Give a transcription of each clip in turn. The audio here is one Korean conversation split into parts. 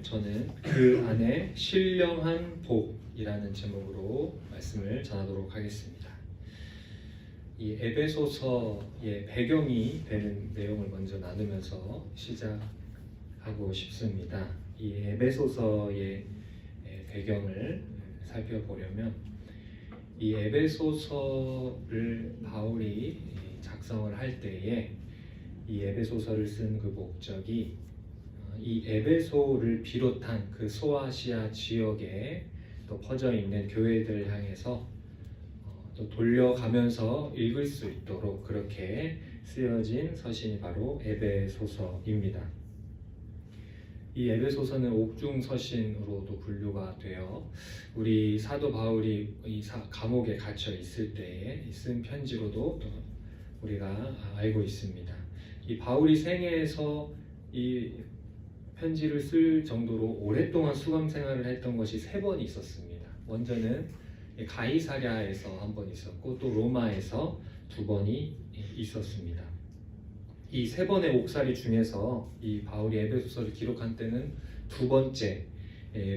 오늘 저는 그 안에 신령한 복이라는 제목으로 말씀을 전하도록 하겠습니다. 이 에베소서의 배경이 되는 내용을 먼저 나누면서 시작하고 싶습니다. 이 에베소서의 배경을 살펴보려면 이 에베소서를 바울이 작성을 할 때에 이 에베소서를 쓴 그 목적이 이 에베소를 비롯한 그 소아시아 지역에 또 퍼져 있는 교회들을 향해서 또 돌려가면서 읽을 수 있도록 그렇게 쓰여진 서신이 바로 에베소서입니다. 이 에베소서는 옥중 서신으로도 분류가 되어 우리 사도 바울이 이 감옥에 갇혀 있을 때에 쓴 편지로도 우리가 알고 있습니다. 이 바울이 생애에서 이 편지를 쓸 정도로 오랫동안 수감 생활을 했던 것이 3번 있었습니다. 먼저는 가이사랴에서 한 번 있었고 또 로마에서 2번이 있었습니다. 이 3번의 옥살이 중에서 이 바울이 에베소서를 기록한 때는 2번째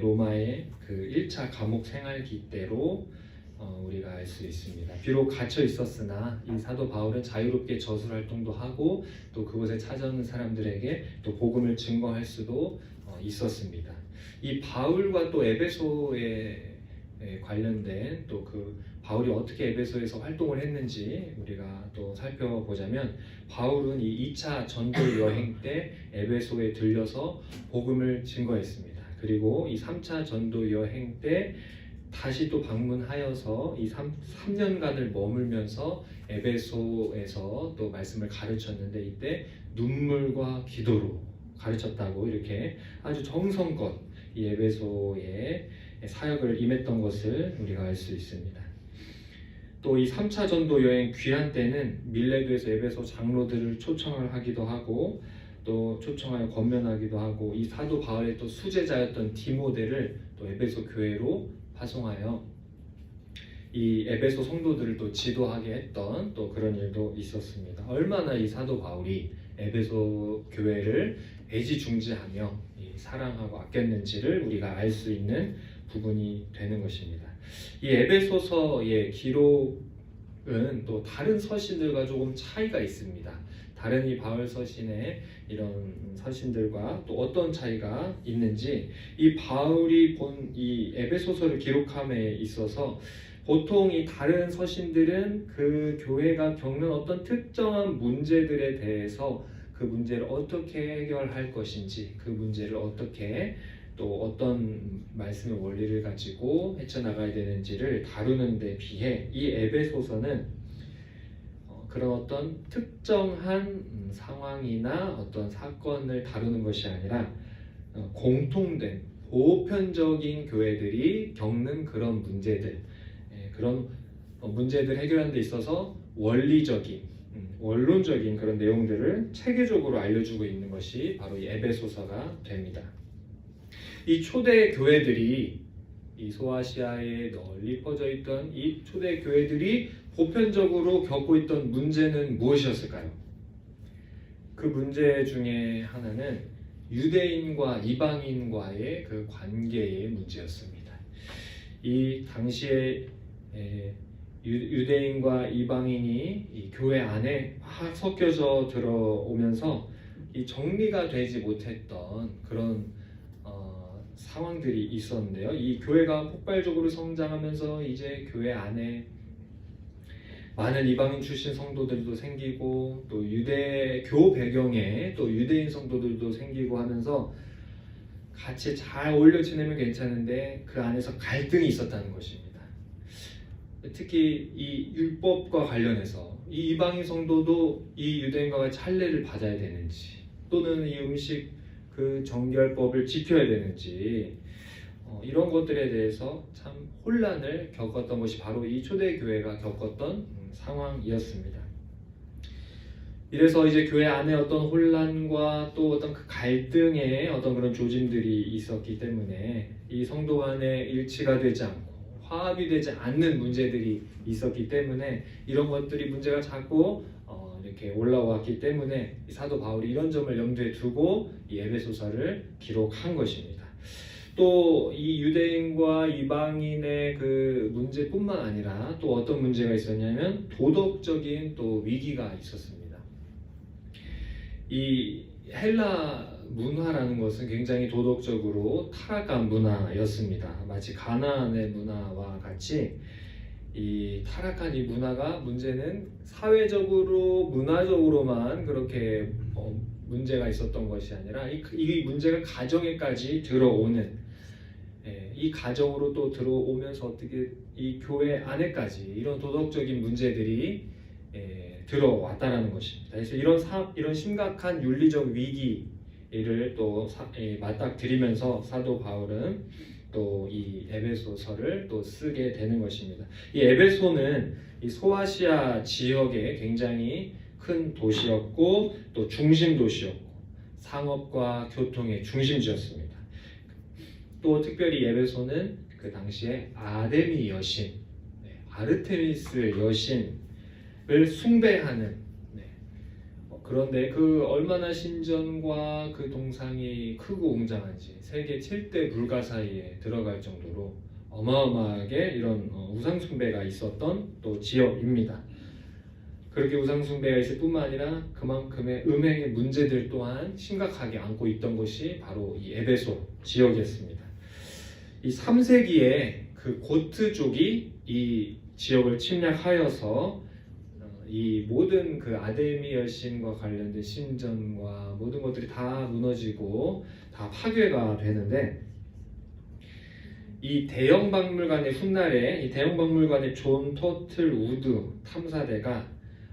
로마의 그 1차 감옥 생활기 때로 우리가 알 수 있습니다. 비록 갇혀 있었으나 이 사도 바울은 자유롭게 저술 활동도 하고 또 그곳에 찾아오는 사람들에게 또 복음을 증거할 수도 있었습니다. 이 바울과 또 에베소에 관련된 또 그 바울이 어떻게 에베소에서 활동을 했는지 우리가 또 살펴보자면 바울은 이 2차 전도 여행 때 에베소에 들려서 복음을 증거했습니다. 그리고 이 3차 전도 여행 때 다시 또 방문하여서 이 3년간을 머물면서 에베소에서 또 말씀을 가르쳤는데 이때 눈물과 기도로 가르쳤다고 이렇게 아주 정성껏 이 에베소에 사역을 임했던 것을 우리가 알 수 있습니다. 또 이 3차 전도 여행 귀환 때는 밀레도에서 에베소 장로들을 초청을 하기도 하고 또 초청하여 권면하기도 하고 이 사도 바울의 또 수제자였던 디모데를 또 에베소 교회로 파송하여 이 에베소 성도들을 또 지도하게 했던 또 그런 일도 있었습니다. 얼마나 이 사도 바울이 에베소 교회를 애지중지하며 사랑하고 아꼈는지를 우리가 알 수 있는 부분이 되는 것입니다. 이 에베소서의 기록은 또 다른 서신들과 조금 차이가 있습니다. 다른 이 바울 서신의 이런 서신들과 또 어떤 차이가 있는지 이 바울이 본 이 에베소서를 기록함에 있어서 보통 이 다른 서신들은 그 교회가 겪는 어떤 특정한 문제들에 대해서 그 문제를 어떻게 해결할 것인지 그 문제를 어떻게 또 어떤 말씀의 원리를 가지고 헤쳐나가야 되는지를 다루는 데 비해 이 에베소서는 그런 어떤 특정한 상황이나 어떤 사건을 다루는 것이 아니라 공통된 보편적인 교회들이 겪는 그런 문제들, 그런 문제들 해결하는 데 있어서 원리적인, 원론적인 그런 내용들을 체계적으로 알려주고 있는 것이 바로 이 에베소서가 됩니다. 이 초대 교회들이 이 소아시아에 널리 퍼져 있던 이 초대 교회들이 보편적으로 겪고 있던 문제는 무엇이었을까요? 그 문제 중에 하나는 유대인과 이방인과의 그 관계의 문제였습니다. 이 당시에 유대인과 이방인이 이 교회 안에 막 섞여져 들어오면서 이 정리가 되지 못했던 그런 상황들이 있었는데요. 이 교회가 폭발적으로 성장하면서 이제 교회 안에 많은 이방인 출신 성도들도 생기고 또 유대교 배경에 또 유대인 성도들도 생기고 하면서 같이 잘 어울려 지내면 괜찮은데 그 안에서 갈등이 있었다는 것입니다. 특히 이 율법과 관련해서 이 이방인 성도도 이 유대인과 같이 할례를 받아야 되는지 또는 이 음식 그 정결법을 지켜야 되는지 이런 것들에 대해서 참 혼란을 겪었던 것이 바로 이 초대교회가 겪었던 상황이었습니다. 이래서 이제 교회 안에 어떤 혼란과 또 어떤 그 갈등의 어떤 그런 조짐들이 있었기 때문에 이 성도 간에 일치가 되지 않고 화합이 되지 않는 문제들이 있었기 때문에 이런 것들이 문제가 자꾸 이렇게 올라왔기 때문에 사도 바울이 이런 점을 염두에 두고 이 에베소서를 기록한 것입니다. 또 이 유대인과 이방인의 그 문제뿐만 아니라 또 어떤 문제가 있었냐면 도덕적인 또 위기가 있었습니다. 이 헬라 문화라는 것은 굉장히 도덕적으로 타락한 문화였습니다. 마치 가나안의 문화와 같이 이 타락한 이 문화가 문제는 사회적으로 문화적으로만 그렇게 문제가 있었던 것이 아니라 이 문제가 가정에까지 들어오는, 이 가정으로 또 들어오면서 어떻게 이 교회 안에까지 이런 도덕적인 문제들이 들어왔다라는 것입니다. 그래서 이런 심각한 윤리적 위기를 또 맞닥뜨리면서 사도 바울은 또 이 에베소서를 또 쓰게 되는 것입니다. 이 에베소는 이 소아시아 지역의 굉장히 큰 도시였고 또 중심 도시였고 상업과 교통의 중심지였습니다. 또 특별히 에베소는 그 당시에 아데미 여신, 아르테미스 여신을 숭배하는, 그런데 그 얼마나 신전과 그 동상이 크고 웅장한지 세계 7대 불가 사이에 들어갈 정도로 어마어마하게 이런 우상 숭배가 있었던 또 지역입니다. 그렇게 우상 숭배가 있을 뿐만 아니라 그만큼의 음행의 문제들 또한 심각하게 안고 있던 것이 바로 이 에베소 지역이었습니다. 이 3세기에 그 고트족이 이 지역을 침략하여서 이 모든 그 아데미 여신과 관련된 신전과 모든 것들이 다 무너지고 다 파괴가 되는데, 이 대형박물관의 훗날에 이 대형박물관의 존 터틀 우드 탐사대가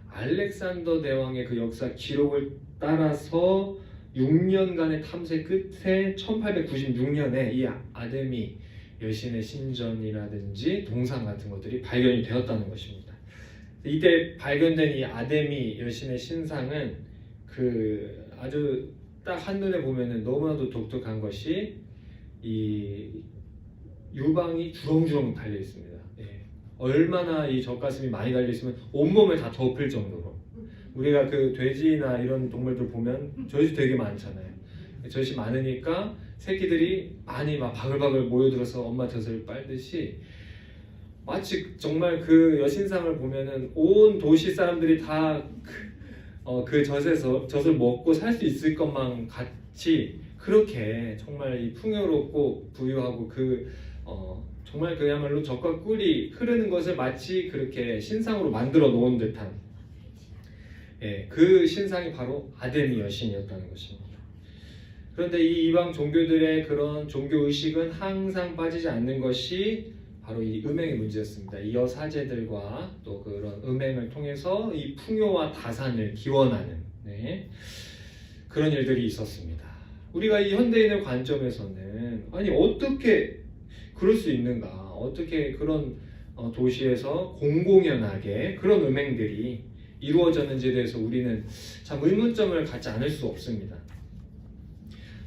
알렉산더 대왕의 그 역사 기록을 따라서 6년간의 탐색 끝에 1896년에 이 아데미 여신의 신전이라든지 동상 같은 것들이 발견이 되었다는 것입니다. 이때 발견된 이 아데미 여신의 신상은 그 아주 딱 한눈에 보면은 너무나도 독특한 것이 이 유방이 주렁주렁 달려 있습니다. 얼마나 이 젖가슴이 많이 달려 있으면 온몸을 다 덮을 정도로, 우리가 그 돼지나 이런 동물들 보면 젖이 되게 많잖아요. 젖이 많으니까 새끼들이 많이 막 바글바글 모여들어서 엄마 젖을 빨듯이 마치 정말 그 여신상을 보면은 온 도시 사람들이 다 그 젖을 먹고 살 수 있을 것만 같이 그렇게 정말 이 풍요롭고 부유하고 정말 그야말로 젖과 꿀이 흐르는 것을 마치 그렇게 신상으로 만들어 놓은 듯한, 그 신상이 바로 아데미 여신이었다는 것입니다. 그런데 이 이방 종교들의 그런 종교 의식은 항상 빠지지 않는 것이 바로 이 음행의 문제였습니다. 이 여사제들과 또 그런 음행을 통해서 이 풍요와 다산을 기원하는 그런 일들이 있었습니다. 우리가 이 현대인의 관점에서는 아니 어떻게 그럴 수 있는가, 어떻게 그런 도시에서 공공연하게 그런 음행들이 이루어졌는지에 대해서 우리는 참 의문점을 갖지 않을 수 없습니다.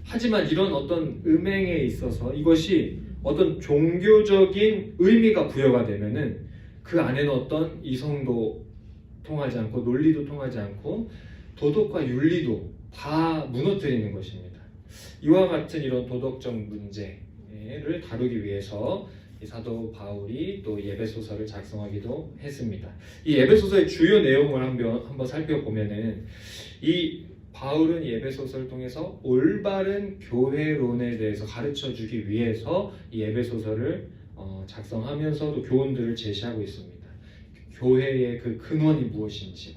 하지만 이런 어떤 음행에 있어서 이것이 어떤 종교적인 의미가 부여가 되면은 그 안에는 어떤 이성도 통하지 않고 논리도 통하지 않고 도덕과 윤리도 다 무너뜨리는 것입니다. 이와 같은 이런 도덕적 문제를 다루기 위해서 이 사도 바울이 또 에베소서를 작성하기도 했습니다. 이 에베소서의 주요 내용을 한번 살펴보면은 이 바울은 이 에베소서를 통해서 올바른 교회론에 대해서 가르쳐주기 위해서 이 에베소서를 작성하면서도 교훈들을 제시하고 있습니다. 교회의 그 근원이 무엇인지,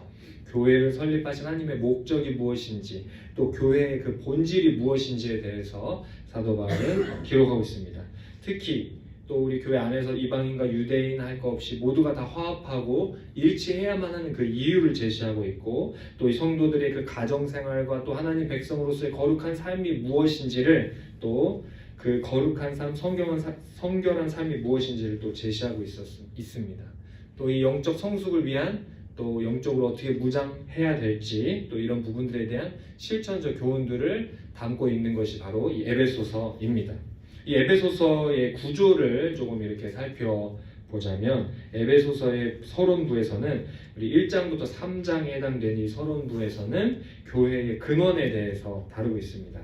교회를 설립하신 하나님의 목적이 무엇인지, 또 교회의 그 본질이 무엇인지에 대해서 사도 바울은 기록하고 있습니다. 특히 또 우리 교회 안에서 이방인과 유대인 할 것 없이 모두가 다 화합하고 일치해야만 하는 그 이유를 제시하고 있고, 또 이 성도들의 그 가정생활과 또 하나님 백성으로서의 거룩한 삶이 무엇인지를, 또 그 거룩한 삶, 성결한 삶이 무엇인지를 또 제시하고 있습니다. 또 이 영적 성숙을 위한, 또 영적으로 어떻게 무장해야 될지, 또 이런 부분들에 대한 실천적 교훈들을 담고 있는 것이 바로 이 에베소서입니다. 이 에베소서의 구조를 조금 이렇게 살펴보자면, 에베소서의 서론부에서는 우리 1장부터 3장에 해당되는 이 서론부에서는 교회의 근원에 대해서 다루고 있습니다.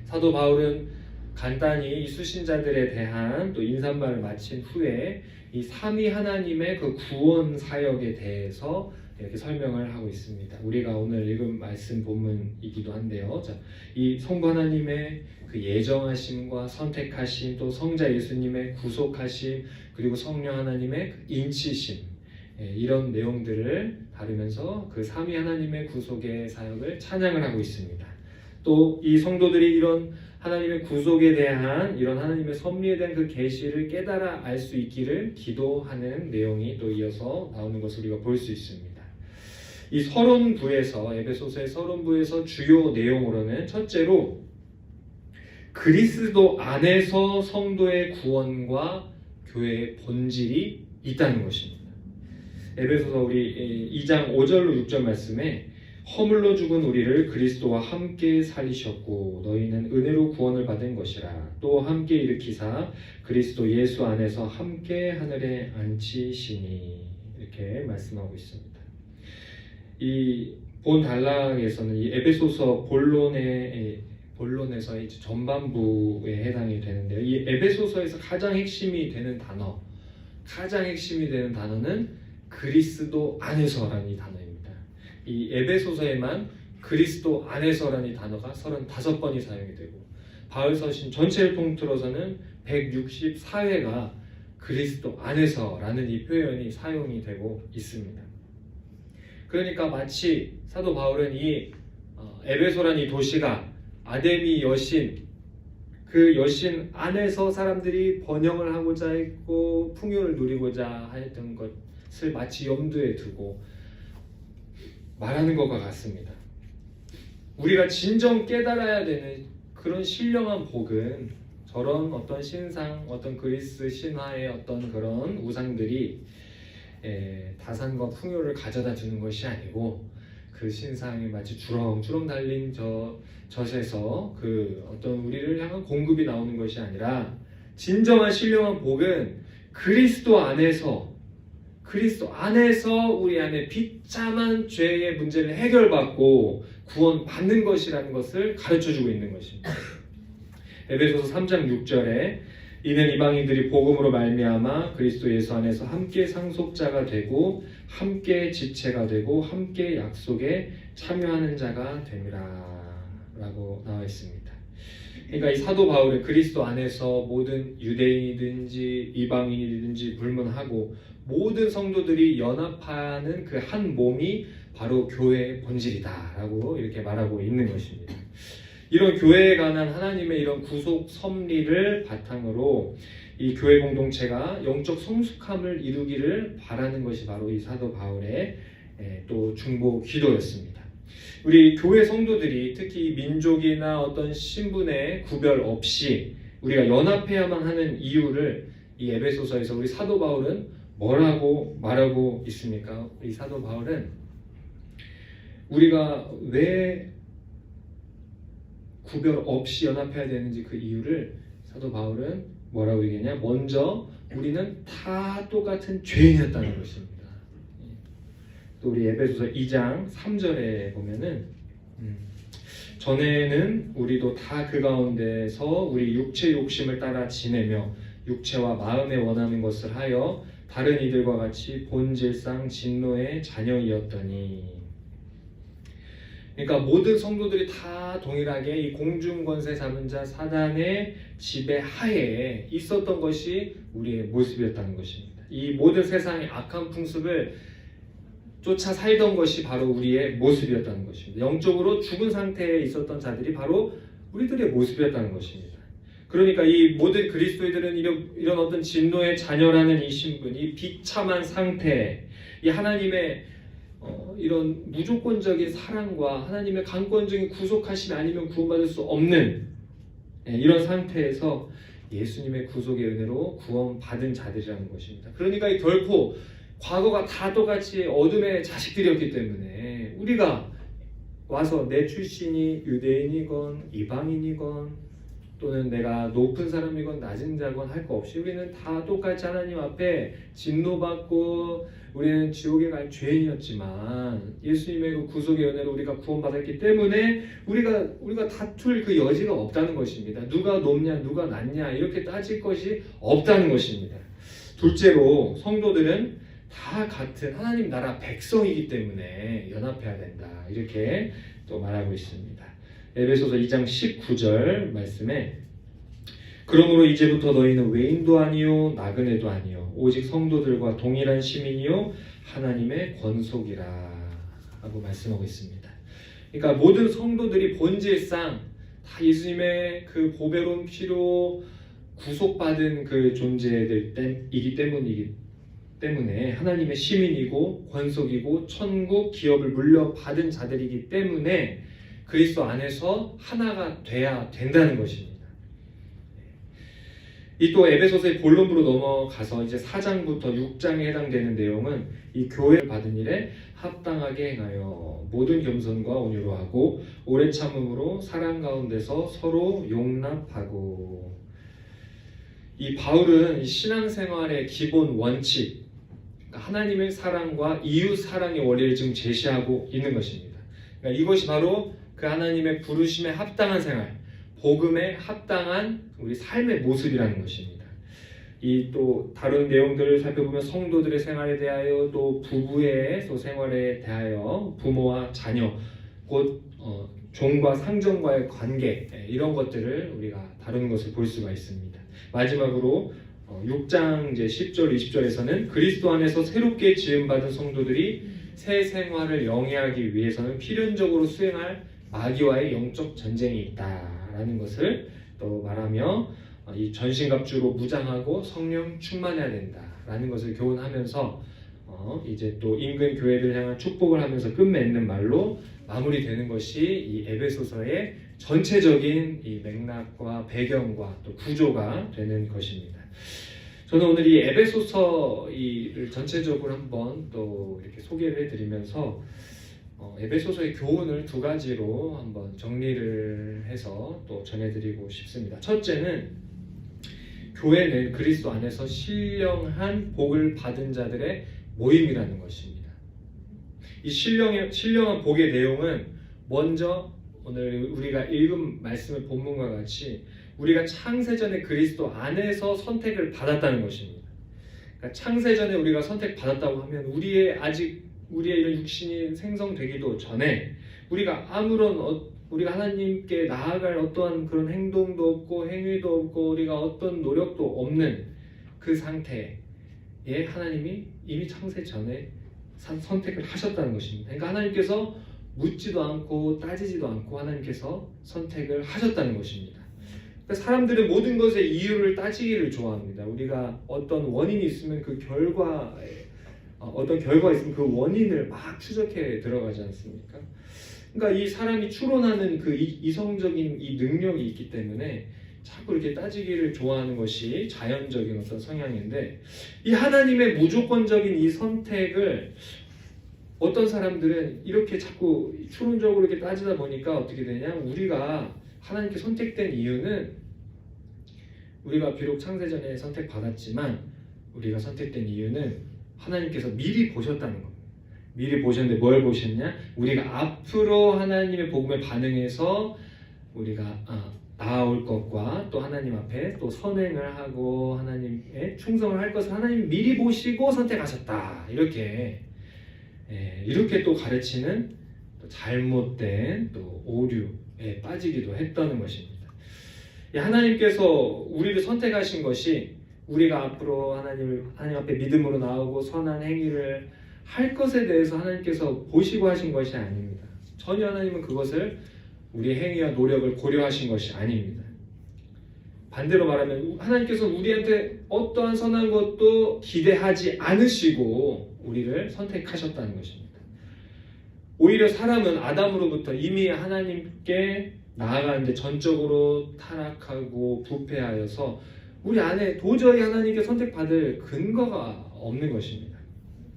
사도 바울은 간단히 이 수신자들에 대한 또 인사말을 마친 후에 이 삼위 하나님의 그 구원 사역에 대해서 이렇게 설명을 하고 있습니다. 우리가 오늘 읽은 말씀 본문이기도 한데요. 자, 이 성부 하나님의 그 예정하심과 선택하심, 또 성자 예수님의 구속하심, 그리고 성령 하나님의 그 인치심, 이런 내용들을 다루면서 그 삼위 하나님의 구속의 사역을 찬양을 하고 있습니다. 또 이 성도들이 이런 하나님의 구속에 대한 이런 하나님의 섭리에 대한 그 계시를 깨달아 알 수 있기를 기도하는 내용이 또 이어서 나오는 것을 우리가 볼 수 있습니다. 이 서론부에서, 에베소서의 서론부에서 주요 내용으로는 첫째로 그리스도 안에서 성도의 구원과 교회의 본질이 있다는 것입니다. 에베소서 우리 2장 5절로 6절 말씀에 허물로 죽은 우리를 그리스도와 함께 살리셨고 너희는 은혜로 구원을 받은 것이라. 또 함께 일으키사 그리스도 예수 안에서 함께 하늘에 앉히시니. 이렇게 말씀하고 있습니다. 이 본 단락에서는 이 에베소서 본론에서의 전반부에 해당이 되는데요. 이 에베소서에서 가장 핵심이 되는 단어는 그리스도 안에서라는 이 단어입니다. 이 에베소서에만 그리스도 안에서라는 이 단어가 35번이 사용이 되고 바울서신 전체를 통틀어서는 164회가 그리스도 안에서라는 이 표현이 사용이 되고 있습니다. 그러니까 마치 사도 바울은 이 에베소라는 이 도시가 아데미 여신, 그 여신 안에서 사람들이 번영을 하고자 했고 풍요를 누리고자 했던 것을 마치 염두에 두고 말하는 것과 같습니다. 우리가 진정 깨달아야 되는 그런 신령한 복은 저런 어떤 신상, 어떤 그리스 신화의 어떤 그런 우상들이 다산과 풍요를 가져다 주는 것이 아니고 그 신상이 마치 주렁주렁 달린 젖에서 그 어떤 우리를 향한 공급이 나오는 것이 아니라 진정한 신령한 복은 그리스도 안에서 우리 안에 비참한 죄의 문제를 해결받고 구원받는 것이라는 것을 가르쳐주고 있는 것입니다. 에베소서 3장 6절에 이는 이방인들이 복음으로 말미암아 그리스도 예수 안에서 함께 상속자가 되고 함께 지체가 되고 함께 약속에 참여하는 자가 됨이라 라고 나와 있습니다. 그러니까 이 사도 바울은 그리스도 안에서 모든 유대인이든지 이방인이든지 불문하고 모든 성도들이 연합하는 그 한 몸이 바로 교회의 본질이다 라고 이렇게 말하고 있는 것입니다. 이런 교회에 관한 하나님의 이런 구속 섭리를 바탕으로 이 교회 공동체가 영적 성숙함을 이루기를 바라는 것이 바로 이 사도 바울의 또 중보 기도였습니다. 우리 교회 성도들이 특히 민족이나 어떤 신분의 구별 없이 우리가 연합해야만 하는 이유를 이 에베소서에서 우리 사도 바울은 뭐라고 말하고 있습니까? 이 사도 바울은 우리가 왜 구별 없이 연합해야 되는지 그 이유를 사도 바울은 뭐라고 얘기하냐? 먼저 우리는 다 똑같은 죄인이었다는 것입니다. 또 우리 에베소서 2장 3절에 보면은 전에는 우리도 다 그 가운데서 우리 육체 욕심을 따라 지내며 육체와 마음에 원하는 것을 하여 다른 이들과 같이 본질상 진노의 자녀이었더니. 그러니까 모든 성도들이 다 동일하게 이 공중권세 잡은 자 사단의 지배 하에 있었던 것이 우리의 모습이었다는 것입니다. 이 모든 세상의 악한 풍습을 쫓아 살던 것이 바로 우리의 모습이었다는 것입니다. 영적으로 죽은 상태에 있었던 자들이 바로 우리들의 모습이었다는 것입니다. 그러니까 이 모든 그리스도인들은 이런 어떤 진노의 자녀라는 이 신분, 이 비참한 상태, 이 하나님의 이런 무조건적인 사랑과 하나님의 강권적인 구속하심이 아니면 구원받을 수 없는 이런 상태에서 예수님의 구속의 은혜로 구원받은 자들이라는 것입니다. 그러니까 결코 과거가 다 똑같이 어둠의 자식들이었기 때문에 우리가 와서 내 출신이 유대인이건 이방인이건 또는 내가 높은 사람이건 낮은 자건 할 거 없이 우리는 다 똑같이 하나님 앞에 진노받고 우리는 지옥에 갈 죄인이었지만 예수님의 그 구속의 은혜로 우리가 구원받았기 때문에 우리가 다툴 그 여지가 없다는 것입니다. 누가 높냐 누가 낮냐 이렇게 따질 것이 없다는 것입니다. 둘째로 성도들은 다 같은 하나님 나라 백성이기 때문에 연합해야 된다. 이렇게 또 말하고 있습니다. 에베소서 2장 19절 말씀에 그러므로 이제부터 너희는 외인도 아니요 나그네도 아니요 오직 성도들과 동일한 시민이요 하나님의 권속이라 하고 말씀하고 있습니다. 그러니까 모든 성도들이 본질상 다 예수님의 그 보배로운 피로 구속받은 그 존재들이기 때문에 하나님의 시민이고 권속이고 천국 기업을 물려받은 자들이기 때문에 그리스도 안에서 하나가 돼야 된다는 것입니다. 이 또 에베소서의 본론부로 넘어가서 이제 4장부터 6장에 해당되는 내용은 이 교회를 받은 일에 합당하게 행하여 모든 겸손과 온유로 하고 오래 참음으로 사랑 가운데서 서로 용납하고. 이 바울은 신앙생활의 기본 원칙, 하나님의 사랑과 이웃 사랑의 원리를 지금 제시하고 있는 것입니다. 그러니까 이것이 바로 그 하나님의 부르심에 합당한 생활, 복음에 합당한 우리 삶의 모습이라는 것입니다. 이 또 다른 내용들을 살펴보면 성도들의 생활에 대하여 또 부부의 또 생활에 대하여 부모와 자녀, 곧 종과 상전과의 관계 이런 것들을 우리가 다루는 것을 볼 수가 있습니다. 마지막으로 6장 이제 10절 20절에서는 그리스도 안에서 새롭게 지음받은 성도들이 새 생활을 영위하기 위해서는 필연적으로 수행할 마귀와의 영적 전쟁이 있다라는 것을 또 말하며 이 전신갑주로 무장하고 성령 충만해야 된다라는 것을 교훈하면서 이제 또 인근 교회를 향한 축복을 하면서 끝맺는 말로 마무리되는 것이 이 에베소서의 전체적인 이 맥락과 배경과 또 구조가 되는 것입니다. 저는 오늘 이 에베소서를 전체적으로 한번 또 이렇게 소개를 해드리면서 에베소서의 교훈을 두 가지로 한번 정리를 해서 또 전해드리고 싶습니다. 첫째는 교회는 그리스도 안에서 신령한 복을 받은 자들의 모임이라는 것입니다. 이 신령한 복의 내용은 먼저 오늘 우리가 읽은 말씀의 본문과 같이 우리가 창세전에 그리스도 안에서 선택을 받았다는 것입니다. 그러니까 창세전에 우리가 선택받았다고 하면 우리의 이런 육신이 생성되기도 전에 우리가 우리가 하나님께 나아갈 어떠한 그런 행동도 없고 행위도 없고 우리가 어떤 노력도 없는 그 상태에 하나님이 이미 창세 전에 선택을 하셨다는 것입니다. 그러니까 하나님께서 묻지도 않고 따지지도 않고 하나님께서 선택을 하셨다는 것입니다. 그러니까 사람들은 모든 것의 이유를 따지기를 좋아합니다. 우리가 어떤 원인이 있으면 그 어떤 결과가 있으면 그 원인을 막 추적해 들어가지 않습니까? 그러니까 이 사람이 추론하는 그 이성적인 이 능력이 있기 때문에 자꾸 이렇게 따지기를 좋아하는 것이 자연적인 어떤 성향인데 이 하나님의 무조건적인 이 선택을 어떤 사람들은 이렇게 자꾸 추론적으로 이렇게 따지다 보니까 어떻게 되냐? 우리가 하나님께 선택된 이유는 우리가 비록 창세전에 선택받았지만 우리가 선택된 이유는 하나님께서 미리 보셨다는 겁니다. 미리 보셨는데 뭘 보셨냐? 우리가 앞으로 하나님의 복음에 반응해서 우리가 나아올 것과 또 하나님 앞에 또 선행을 하고 하나님의 충성을 할 것을 하나님이 미리 보시고 선택하셨다. 이렇게 또 가르치는 또 잘못된 또 오류에 빠지기도 했다는 것입니다. 하나님께서 우리를 선택하신 것이 우리가 앞으로 하나님 앞에 믿음으로 나오고 선한 행위를 할 것에 대해서 하나님께서 보시고 하신 것이 아닙니다. 전혀 하나님은 그것을 우리의 행위와 노력을 고려하신 것이 아닙니다. 반대로 말하면 하나님께서 우리한테 어떠한 선한 것도 기대하지 않으시고 우리를 선택하셨다는 것입니다. 오히려 사람은 아담으로부터 이미 하나님께 나아가는데 전적으로 타락하고 부패하여서 우리 안에 도저히 하나님께 선택받을 근거가 없는 것입니다.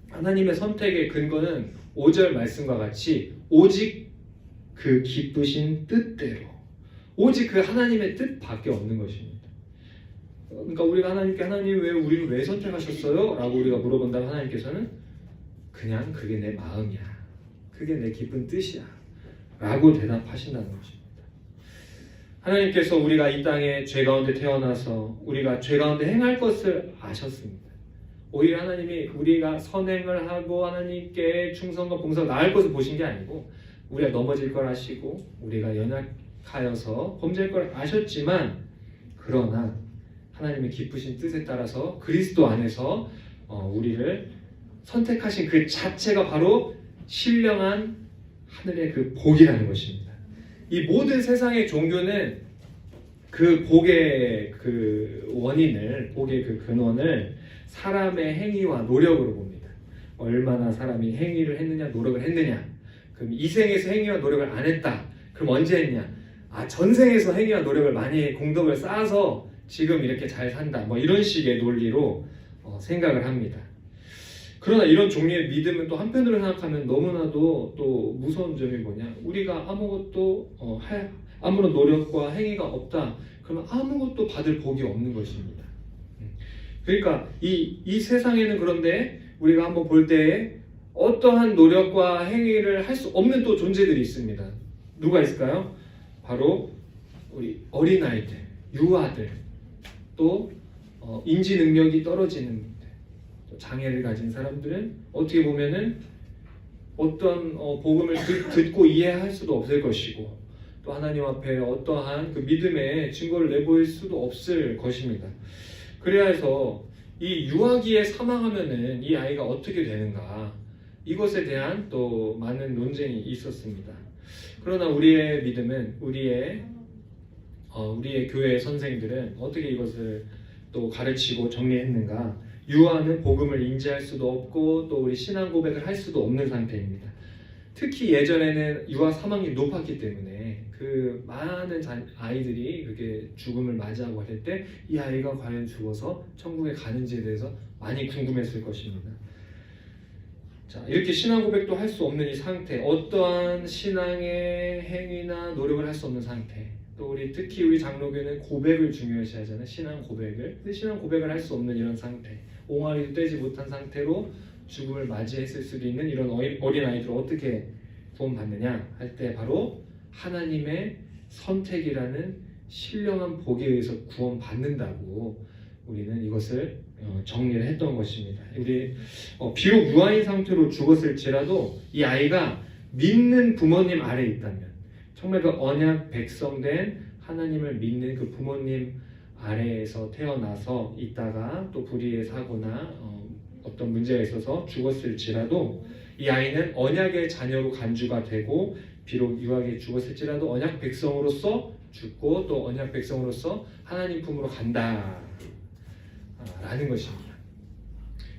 하나님의 선택의 근거는 5절 말씀과 같이 오직 그 기쁘신 뜻대로 오직 그 하나님의 뜻밖에 없는 것입니다. 그러니까 우리가 하나님께 하나님 왜 우리를 왜 선택하셨어요? 라고 우리가 물어본다면 하나님께서는 그냥 그게 내 마음이야. 그게 내 깊은 뜻이야. 라고 대답하신다는 것입니다. 하나님께서 우리가 이 땅에 죄 가운데 태어나서 우리가 죄 가운데 행할 것을 아셨습니다. 오히려 하나님이 우리가 선행을 하고 하나님께 충성과 봉사가 나을 것을 보신 게 아니고 우리가 넘어질 걸 아시고 우리가 연약하여서 범죄할 걸 아셨지만 그러나 하나님의 기쁘신 뜻에 따라서 그리스도 안에서 우리를 선택하신 그 자체가 바로 신령한 하늘의 그 복이라는 것입니다. 이 모든 세상의 종교는 그 복의 그 원인을, 복의 그 근원을 사람의 행위와 노력으로 봅니다. 얼마나 사람이 행위를 했느냐, 노력을 했느냐. 그럼 이 생에서 행위와 노력을 안 했다. 그럼 언제 했냐? 전생에서 행위와 노력을 많이 공덕을 쌓아서 지금 이렇게 잘 산다. 뭐 이런 식의 논리로 생각을 합니다. 그러나 이런 종류의 믿음은 또 한편으로 생각하면 너무나도 또 무서운 점이 뭐냐? 우리가 아무것도 아무런 노력과 행위가 없다. 그러면 아무것도 받을 복이 없는 것입니다. 그러니까 이 세상에는 그런데 우리가 한번 볼 때 어떠한 노력과 행위를 할 수 없는 또 존재들이 있습니다. 누가 있을까요? 바로 우리 어린아이들, 유아들, 또 인지 능력이 떨어지는 장애를 가진 사람들은 어떻게 보면은 어떤 복음을 듣고 이해할 수도 없을 것이고 또 하나님 앞에 어떠한 그 믿음의 증거를 내보일 수도 없을 것입니다. 그래서 이 유아기에 사망하면은 이 아이가 어떻게 되는가 이것에 대한 또 많은 논쟁이 있었습니다. 그러나 우리의 믿음은 우리의 교회 선생들은 어떻게 이것을 또 가르치고 정리했는가? 유아는 복음을 인지할 수도 없고 또 우리 신앙 고백을 할 수도 없는 상태입니다. 특히 예전에는 유아 사망률이 높았기 때문에 그 많은 아이들이 그렇게 죽음을 맞이하고 할 때 이 아이가 과연 죽어서 천국에 가는지에 대해서 많이 궁금했을 것입니다. 자, 이렇게 신앙 고백도 할 수 없는 이 상태, 어떠한 신앙의 행위나 노력을 할 수 없는 상태. 또 특히 우리 장로교는 고백을 중요시 하잖아요. 신앙 고백을. 근데 신앙 고백을 할 수 없는 이런 상태, 옹알이도 떼지 못한 상태로 죽음을 맞이했을 수도 있는 이런 어린아이들을 어떻게 구원받느냐 할 때 바로 하나님의 선택이라는 신령한 복에 의해서 구원받는다고 우리는 이것을 정리를 했던 것입니다. 우리 비록 유아인 상태로 죽었을지라도 이 아이가 믿는 부모님 아래에 있다면 정말 그 언약 백성된 하나님을 믿는 그 부모님 아래에서 태어나서 있다가 또 불의의 사고나 어떤 문제가 있어서 죽었을지라도 이 아이는 언약의 자녀로 간주가 되고 비록 유아기에 죽었을지라도 언약 백성으로서 죽고 또 언약 백성으로서 하나님 품으로 간다 라는 것입니다.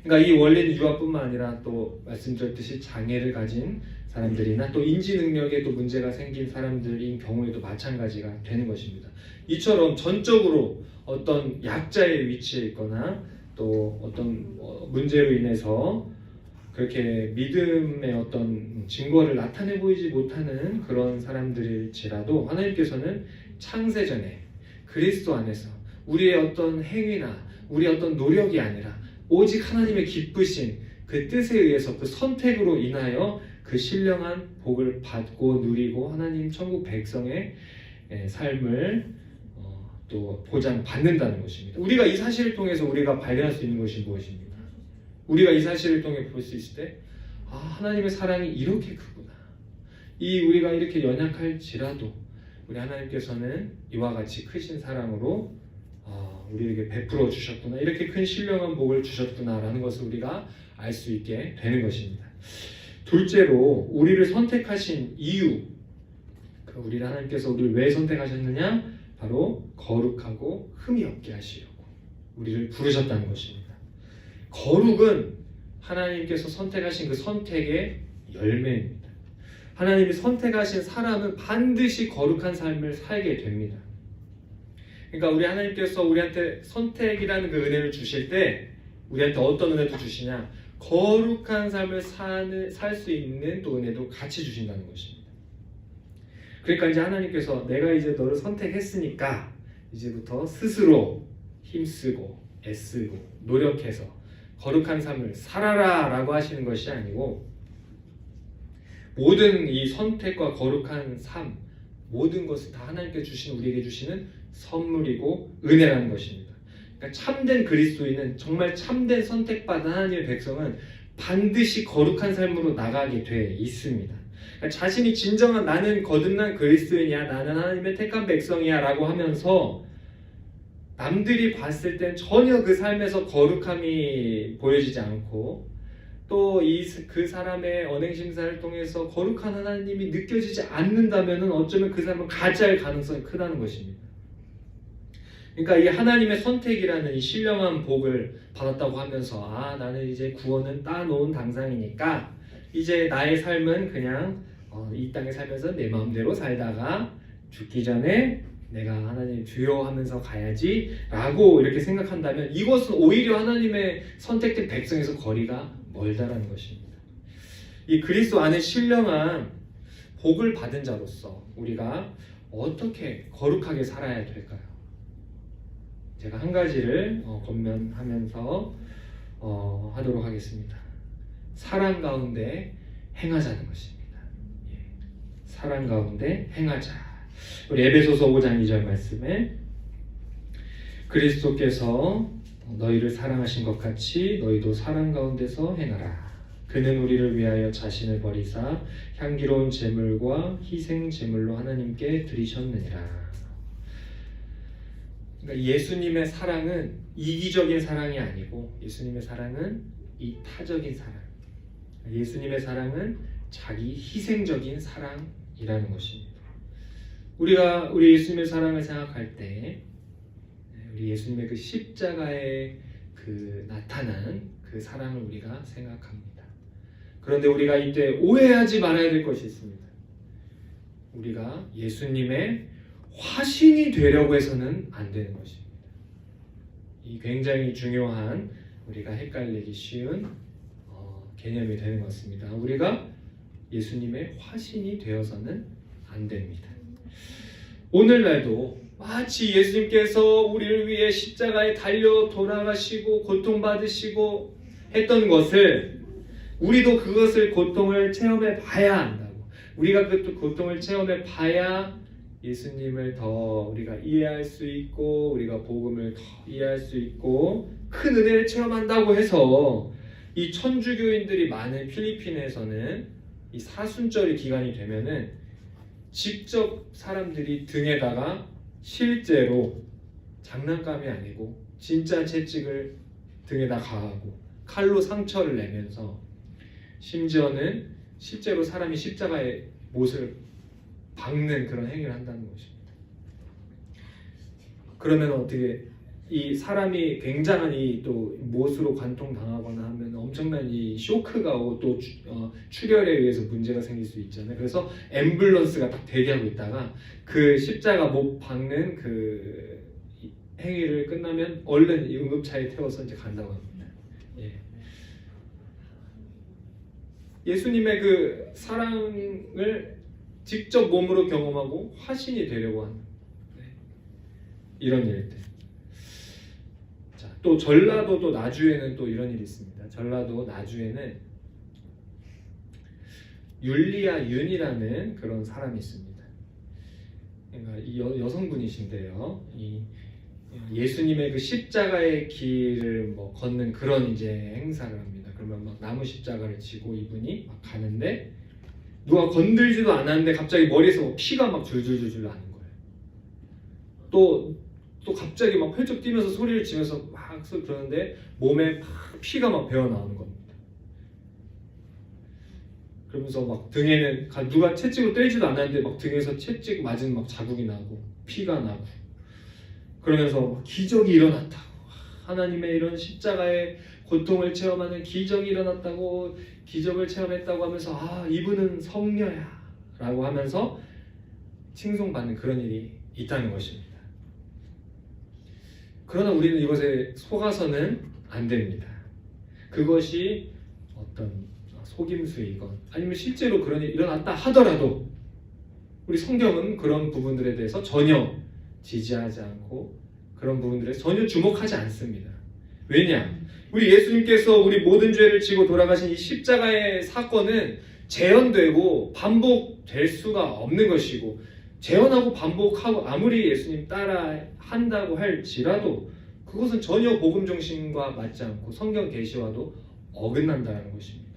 그러니까 이 원리는 유아뿐만 아니라 또 말씀드렸듯이 장애를 가진 사람들이나 또 인지 능력에 또 문제가 생긴 사람들인 경우에도 마찬가지가 되는 것입니다. 이처럼 전적으로 어떤 약자의 위치에 있거나 또 어떤 문제로 인해서 그렇게 믿음의 어떤 증거를 나타내 보이지 못하는 그런 사람들일지라도 하나님께서는 창세전에 그리스도 안에서 우리의 어떤 행위나 우리의 어떤 노력이 아니라 오직 하나님의 기쁘신 그 뜻에 의해서 그 선택으로 인하여 그 신령한 복을 받고 누리고 하나님 천국 백성의 삶을 또 보장받는다는 것입니다. 우리가 이 사실을 통해서 우리가 발견할 수 있는 것이 무엇입니까? 우리가 이 사실을 통해 볼 수 있을 때 하나님의 사랑이 이렇게 크구나. 우리가 이렇게 연약할지라도 우리 하나님께서는 이와 같이 크신 사랑으로 우리에게 베풀어 주셨구나. 이렇게 큰 신령한 복을 주셨구나 라는 것을 우리가 알 수 있게 되는 것입니다. 둘째로 우리를 선택하신 이유, 우리를 하나님께서 우리를 왜 선택하셨느냐? 바로 거룩하고 흠이 없게 하시려고 우리를 부르셨다는 것입니다. 거룩은 하나님께서 선택하신 그 선택의 열매입니다. 하나님이 선택하신 사람은 반드시 거룩한 삶을 살게 됩니다. 그러니까 우리 하나님께서 우리한테 선택이라는 그 은혜를 주실 때 우리한테 어떤 은혜도 주시냐? 거룩한 삶을 살 수 있는 또 은혜도 같이 주신다는 것입니다. 그러니까 이제 하나님께서 내가 이제 너를 선택했으니까 이제부터 스스로 힘쓰고 애쓰고 노력해서 거룩한 삶을 살아라 라고 하시는 것이 아니고, 모든 이 선택과 거룩한 삶, 모든 것을 다 하나님께 주신, 우리에게 주시는 선물이고 은혜라는 것입니다. 그러니까 참된 그리스도인은, 정말 참된 선택받은 하나님의 백성은 반드시 거룩한 삶으로 나가게 돼 있습니다. 그러니까 자신이 진정한 나는 거듭난 그리스도인이야, 나는 하나님의 택한 백성이야 라고 하면서 남들이 봤을 땐 전혀 그 삶에서 거룩함이 보여지지 않고, 또 그 사람의 언행심사를 통해서 거룩한 하나님이 느껴지지 않는다면 어쩌면 그 사람은 가짜일 가능성이 크다는 것입니다. 그러니까 이 하나님의 선택이라는 이 신령한 복을 받았다고 하면서 나는 이제 구원은 따놓은 당상이니까 이제 나의 삶은 그냥 이 땅에 살면서 내 마음대로 살다가 죽기 전에 내가 하나님 주여 하면서 가야지 라고 이렇게 생각한다면, 이것은 오히려 하나님의 선택된 백성에서 거리가 멀다라는 것입니다. 이 그리스도 안에 신령한 복을 받은 자로서 우리가 어떻게 거룩하게 살아야 될까요? 제가 한 가지를 권면하면서 하도록 하겠습니다. 사랑 가운데 행하자는 것입니다. 사랑 가운데 행하자. 우리 에베소서 5장 2절 말씀에 그리스도께서 너희를 사랑하신 것 같이 너희도 사랑 가운데서 행하라. 그는 우리를 위하여 자신을 버리사 향기로운 제물과 희생 제물로 하나님께 드리셨느니라. 그러니까 예수님의 사랑은 이기적인 사랑이 아니고, 예수님의 사랑은 이타적인 사랑, 예수님의 사랑은 자기 희생적인 사랑이라는 것입니다. 우리 예수님의 사랑을 생각할 때 우리 예수님의 그 십자가에 그 나타난 그 사랑을 우리가 생각합니다. 그런데 우리가 이때 오해하지 말아야 될 것이 있습니다. 우리가 예수님의 화신이 되려고 해서는 안 되는 것입니다. 이 굉장히 중요한, 우리가 헷갈리기 쉬운 개념이 되는 것입니다. 우리가 예수님의 화신이 되어서는 안 됩니다. 오늘날도 마치 예수님께서 우리를 위해 십자가에 달려 돌아가시고 고통받으시고 했던 것을, 우리도 그것을 고통을 체험해 봐야 한다고, 우리가 그 고통을 체험해 봐야 예수님을 더 우리가 이해할 수 있고, 우리가 복음을 더 이해할 수 있고 큰 은혜를 체험한다고 해서, 이 천주교인들이 많은 필리핀에서는 이 사순절이 기간이 되면은 직접 사람들이 등에다가 실제로, 장난감이 아니고 진짜 채찍을 등에다 가하고 칼로 상처를 내면서, 심지어는 실제로 사람이 십자가의 못을 박는 그런 행위를 한다는 것입니다. 그러면 어떻게, 이 사람이 굉장한 이 또 못으로 관통당하거나 하면 엄청난 이 쇼크가 오고 또 출혈에 의해서 문제가 생길 수 있잖아요. 그래서 앰뷸런스가 딱 대기하고 있다가 그 십자가 못 박는 그 행위를 끝나면 얼른 이 응급차에 태워서 이제 간다고 합니다. 예수님의 그 사랑을 직접 몸으로 경험하고 화신이 되려고 하는 이런 일들. 또 전라도 또 나주에는 또 이런 일이 있습니다. 전라도 나주에는 율리아 윤이라는 그런 사람이 있습니다. 그러니까 이 여성분이신데요. 이 예수님의 그 십자가의 길을 걷는 그런 이제 행사를 합니다. 그러면 막 나무 십자가를 지고 이분이 막 가는데, 누가 건들지도 않았는데 갑자기 머리에서 피가 막 줄줄줄줄 나는 거예요. 또 갑자기 막 펄쩍 뛰면서 소리를 지면서 막 그러는데 몸에 막 피가 막 배어 나오는 겁니다. 그러면서 막 등에는 누가 채찍으로 때리지도 않았는데 막 등에서 채찍 맞은 막 자국이 나고 피가 나고, 그러면서 막 기적이 일어났다고, 하나님의 이런 십자가의 고통을 체험하는 기적이 일어났다고, 기적을 체험했다고 하면서 이분은 성녀야 라고 하면서 칭송받는 그런 일이 있다는 것입니다. 그러나 우리는 이것에 속아서는 안 됩니다. 그것이 어떤 속임수이건 아니면 실제로 그런 일이 일어났다 하더라도 우리 성경은 그런 부분들에 대해서 전혀 지지하지 않고 그런 부분들에 전혀 주목하지 않습니다. 왜냐? 우리 예수님께서 우리 모든 죄를 지고 돌아가신 이 십자가의 사건은 재현되고 반복될 수가 없는 것이고, 재현하고 반복하고 아무리 예수님 따라 한다고 할지라도 그것은 전혀 복음 정신과 맞지 않고 성경 계시와도 어긋난다는 것입니다.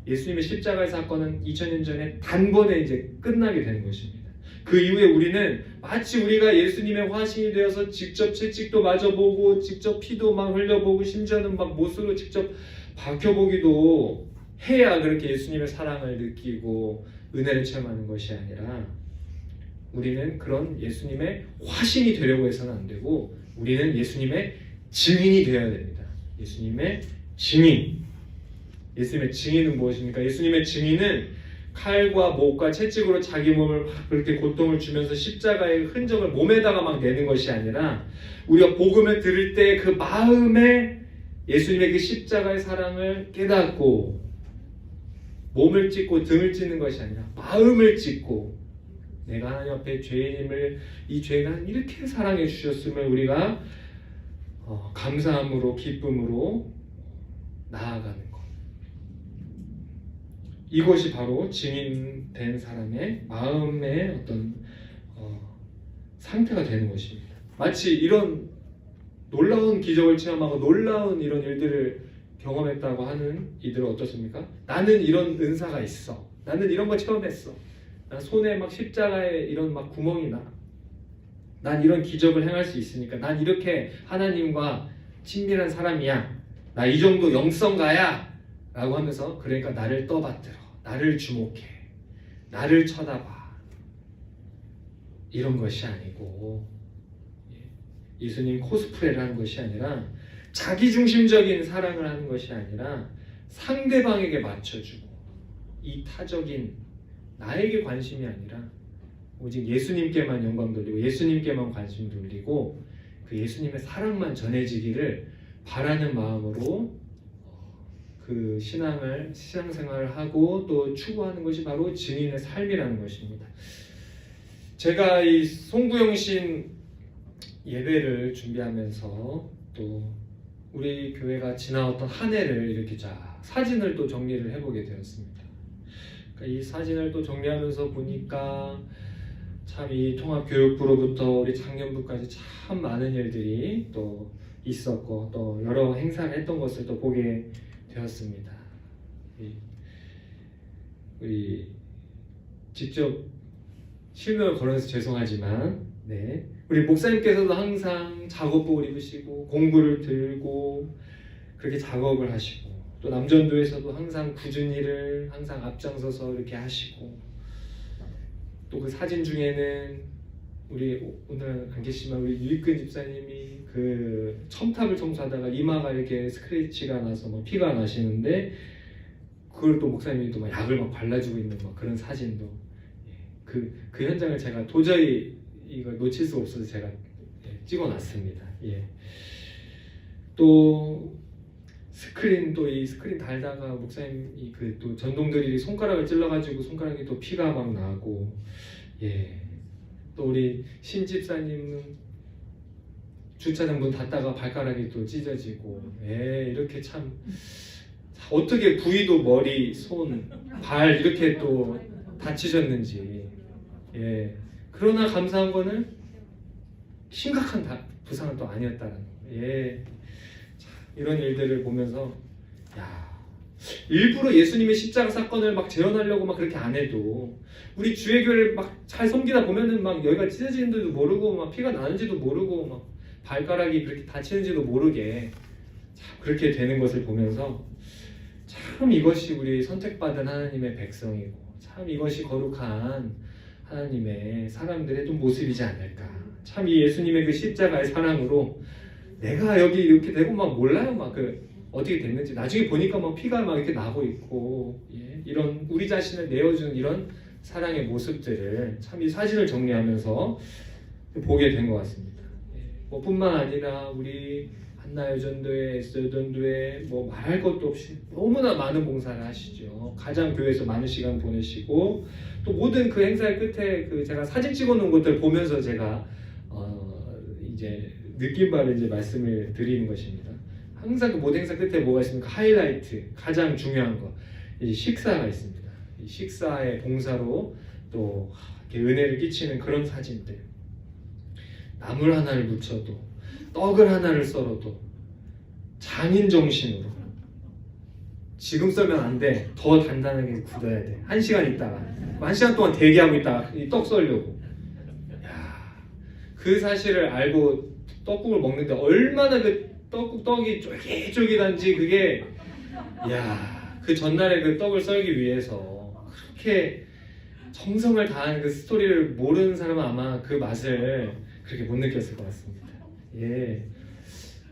예수님의 십자가의 사건은 2000년 전에 단번에 이제 끝나게 되는 것입니다. 그 이후에 우리는 마치 우리가 예수님의 화신이 되어서 직접 채찍도 맞아보고 직접 피도 막 흘려보고 심지어는 막 못으로 직접 박혀보기도 해야 그렇게 예수님의 사랑을 느끼고 은혜를 체험하는 것이 아니라, 우리는 그런 예수님의 화신이 되려고 해서는 안 되고 우리는 예수님의 증인이 되어야 됩니다. 예수님의 증인. 예수님의 증인은 무엇입니까? 예수님의 증인은 칼과 목과 채찍으로 자기 몸을 막 그렇게 고통을 주면서 십자가의 흔적을 몸에다가 막 내는 것이 아니라, 우리가 복음을 들을 때 그 마음에 예수님의 그 십자가의 사랑을 깨닫고 몸을 찢고 등을 찢는 것이 아니라 마음을 찢고, 내가 하나님 앞에 죄인임을, 이 죄가 이렇게 사랑해 주셨음을 우리가 감사함으로 기쁨으로 나아가는 것. 이것이 바로 증인된 사람의 마음의 어떤 상태가 되는 것입니다. 마치 이런 놀라운 기적을 체험하고 놀라운 이런 일들을 경험했다고 하는 이들은 어떻습니까? 나는 이런 은사가 있어. 나는 이런 거 체험했어. 난 손에 막 십자가에 이런 막 구멍이 나. 난 이런 기적을 행할 수 있으니까. 난 이렇게 하나님과 친밀한 사람이야. 나 이 정도 영성가야. 라고 하면서, 그러니까 나를 떠받들어. 나를 주목해. 나를 쳐다봐. 이런 것이 아니고, 예수님 코스프레를 하는 것이 아니라, 자기중심적인 사랑을 하는 것이 아니라 상대방에게 맞춰주고, 이 타적인 나에게 관심이 아니라 오직 예수님께만 영광 돌리고 예수님께만 관심 돌리고 그 예수님의 사랑만 전해지기를 바라는 마음으로 그 신앙생활을 하고 또 추구하는 것이 바로 증인의 삶이라는 것입니다. 제가 이 송구영신 예배를 준비하면서 또 우리 교회가 지나왔던 한 해를 이렇게 사진을 또 정리를 해보게 되었습니다. 그러니까 이 사진을 또 정리하면서 보니까 참 이 통합교육부로부터 우리 작년부까지 참 많은 일들이 또 있었고 또 여러 행사를 했던 것을 또 보게 되었습니다. 우리 직접 실명을 걸어서 죄송하지만 우리 목사님께서도 항상 작업복을 입으시고 공구를 들고 그렇게 작업을 하시고, 또 남전도에서도 항상 굳은 일을 항상 앞장서서 이렇게 하시고, 또 그 사진 중에는 우리 오늘 안 계시지만 우리 유익근 집사님이 그 첨탑을 청소하다가 이마가 이렇게 스크래치가 나서 뭐 피가 나시는데 그걸 또 목사님이 또 막 약을 막 발라주고 있는 막 그런 사진도, 그 현장을 제가 도저히 이거 놓칠 수 없어서 제가 찍어놨습니다. 또 스크린, 또 이 스크린 달다가 목사님이 그 또 전동드릴이 손가락을 찔러가지고 손가락이 또 피가 막 나고, 또 우리 신 집사님은 주차장 문 닫다가 발가락이 또 찢어지고, 이렇게 참 어떻게 부위도 머리, 손, 발 이렇게 또 다치셨는지. 그러나 감사한 거는 심각한 부상은 또 아니었다는 거. 이런 일들을 보면서 일부러 예수님의 십자가 사건을 막 재현하려고 막 그렇게 안 해도 우리 주의교회를 막 잘 섬기다 보면은 막 여기가 찢어지는지도 모르고 막 피가 나는지도 모르고 막 발가락이 그렇게 다치는지도 모르게 참 그렇게 되는 것을 보면서 참 이것이 우리 선택받은 하나님의 백성이고 참 이것이 거룩한 하나님의 사람들의 좀 모습이지 않을까. 참 이 예수님의 그 십자가의 사랑으로 내가 여기 이렇게 되고 막 몰라요. 막 어떻게 됐는지 나중에 보니까 막 피가 막 이렇게 나고 있고, 이런 우리 자신을 내어준 이런 사랑의 모습들을 참 이 사진을 정리하면서 보게 된 것 같습니다. 뿐만 아니라 우리 한나여전도회, 에스더전도회 뭐 말할 것도 없이 너무나 많은 봉사를 하시죠. 가장 교회에서 많은 시간 보내시고 또 모든 그 행사의 끝에 그 제가 사진 찍어놓은 것들 보면서 제가 이제 느낀 바를 이제 말씀을 드리는 것입니다. 항상 그 모든 행사 끝에 뭐가 있습니까? 하이라이트, 가장 중요한 거, 이 식사가 있습니다. 이 식사의 봉사로 또 이렇게 은혜를 끼치는 그런 사진들. 나물 하나를 무쳐도, 떡을 하나를 썰어도 장인 정신으로 지금 썰면 안 돼. 더 단단하게 굳어야 돼. 1시간 있다가 1시간 동안 대기하고 있다가 이 떡 썰려고. 야, 그 사실을 알고 떡국을 먹는데 얼마나 그 떡이 쫄깃쫄깃한지 그게 그 전날에 그 떡을 썰기 위해서 그렇게 정성을 다한 그 스토리를 모르는 사람은 아마 그 맛을 그렇게 못 느꼈을 것 같습니다.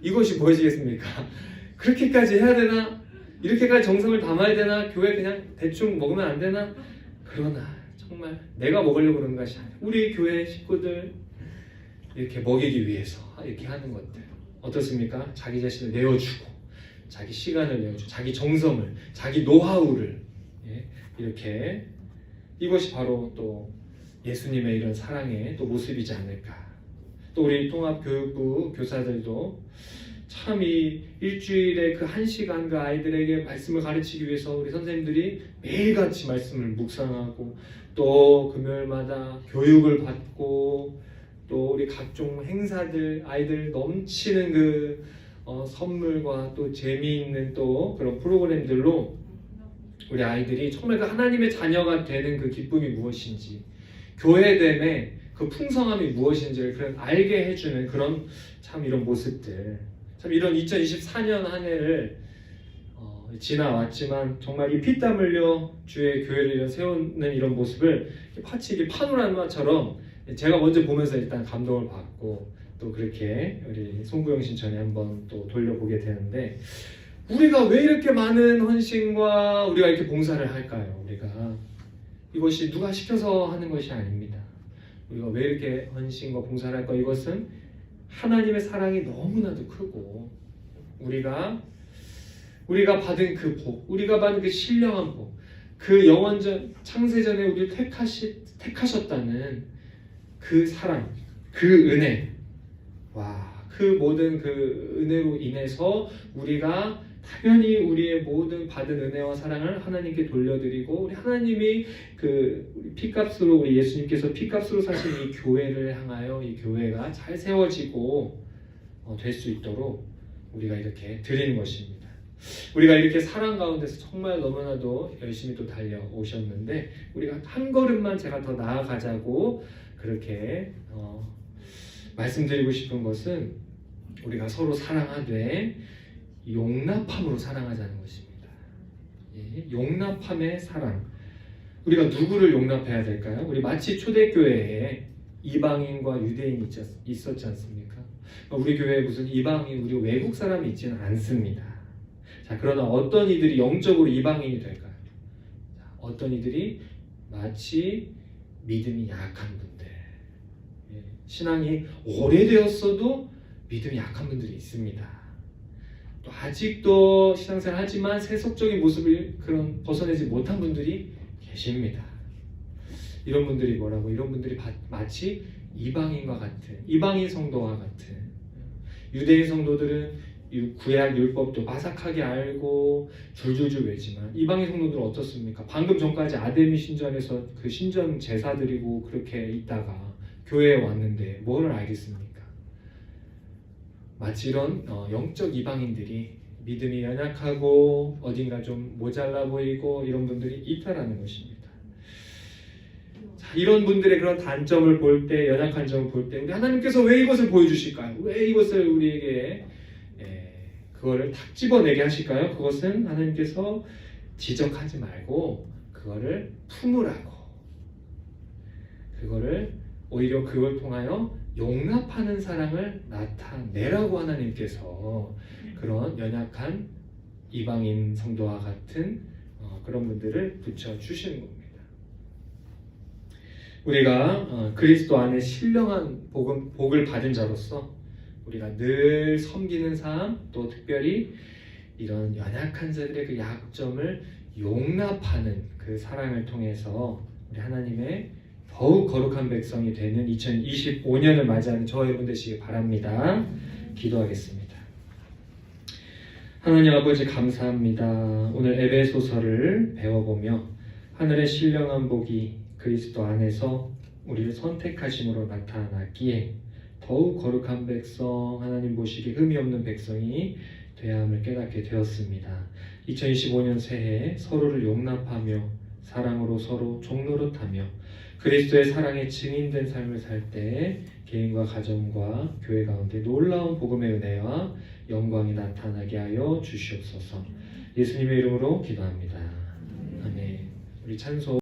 이것이 무엇이겠습니까? 그렇게까지 해야 되나? 이렇게까지 정성을 담아야 되나? 교회 그냥 대충 먹으면 안 되나? 그러나 정말 내가 먹으려고 그러는 것이 아니라 우리 교회 식구들 이렇게 먹이기 위해서 이렇게 하는 것들 어떻습니까? 자기 자신을 내어주고 자기 시간을 내어주고 자기 정성을 자기 노하우를 이렇게 이것이 바로 또 예수님의 이런 사랑의 또 모습이지 않을까. 또 우리 통합교육부 교사들도 참 이 일주일에 그 1시간 그 아이들에게 말씀을 가르치기 위해서 우리 선생님들이 매일같이 말씀을 묵상하고 또 금요일마다 교육을 받고 또 우리 각종 행사들 아이들 넘치는 그 선물과 또 재미있는 또 그런 프로그램들로 우리 아이들이 정말 그 하나님의 자녀가 되는 그 기쁨이 무엇인지 교회됨의 그 풍성함이 무엇인지를 그런 알게 해주는 그런 참 이런 모습들 참 이런 2024년 한 해를 지나왔지만 정말 이 피땀 흘려 주의 교회를 세우는 이런 모습을 마치 이게 파노라마처럼 제가 먼저 보면서 일단 감동을 받고 또 그렇게 우리 송구영 신천에 한번 또 돌려보게 되는데 우리가 왜 이렇게 많은 헌신과 우리가 이렇게 봉사를 할까요? 우리가 이것이 누가 시켜서 하는 것이 아닙니다. 우리가 왜 이렇게 헌신과 봉사를 할까? 이것은 하나님의 사랑이 너무나도 크고 우리가 받은 그 복, 우리가 받은 그 신령한 복, 그 영원전 창세전에 우리를 택하셨다는 그 사랑, 그 은혜, 그 모든 그 은혜로 인해서 우리가 당연히 우리의 모든 받은 은혜와 사랑을 하나님께 돌려드리고 우리 하나님이 그 피값으로 우리 예수님께서 피값으로 사신 이 교회를 향하여 이 교회가 잘 세워지고 될 수 있도록 우리가 이렇게 드리는 것입니다. 우리가 이렇게 사랑 가운데서 정말 너무나도 열심히 또 달려오셨는데 우리가 한 걸음만 제가 더 나아가자고 그렇게 말씀드리고 싶은 것은 우리가 서로 사랑하되 용납함으로 사랑하자는 것입니다. 용납함의 사랑. 우리가 누구를 용납해야 될까요? 우리 마치 초대교회에 이방인과 유대인이 있었지 않습니까? 우리 교회에 무슨 이방인, 우리 외국 사람이 있지는 않습니다. 자, 그러나 어떤 이들이 영적으로 이방인이 될까요? 어떤 이들이 마치 믿음이 약한 분들, 신앙이 오래되었어도 믿음이 약한 분들이 있습니다. 또 아직도 신앙생활 하지만 세속적인 모습을 그런 벗어내지 못한 분들이 계십니다. 이런 분들이 뭐라고? 이런 분들이 마치 이방인과 같은, 이방인 성도와 같은, 유대인 성도들은 구약 율법도 바삭하게 알고 줄줄줄 외지만 이방인 성도들은 어떻습니까? 방금 전까지 아데미 신전에서 그 신전 제사 드리고 그렇게 있다가 교회에 왔는데 뭐를 알겠습니까? 마치 이런 영적 이방인들이 믿음이 연약하고 어딘가 좀 모자라 보이고 이런 분들이 있다라는 것입니다. 자, 이런 분들의 그런 단점을 볼 때, 연약한 점을 볼 때 우리 하나님께서 왜 이것을 보여주실까요? 왜 이것을 우리에게 그거를 탁 집어내게 하실까요? 그것은 하나님께서 지적하지 말고 그거를 품으라고, 그거를 오히려 그걸 통하여 용납하는 사랑을 나타내라고 하나님께서 그런 연약한 이방인 성도와 같은 그런 분들을 붙여주시는 겁니다. 우리가 그리스도 안에 신령한 복을 받은 자로서 우리가 늘 섬기는 삶, 또 특별히 이런 연약한 자들의 그 약점을 용납하는 그 사랑을 통해서 우리 하나님의 더욱 거룩한 백성이 되는 2025년을 맞이하는 저와 여러분 되시기 바랍니다. 기도하겠습니다. 하나님 아버지 감사합니다. 오늘 에베소서를 배워보며 하늘의 신령한 복이 그리스도 안에서 우리를 선택하심으로 나타났기에 더욱 거룩한 백성, 하나님 보시기에 흠이 없는 백성이 되어야 함을 깨닫게 되었습니다. 2025년 새해 서로를 용납하며 사랑으로 서로 종노릇하며 그리스도의 사랑에 증인된 삶을 살 때 개인과 가정과 교회 가운데 놀라운 복음의 은혜와 영광이 나타나게 하여 주시옵소서. 예수님의 이름으로 기도합니다. 아멘. 우리 찬송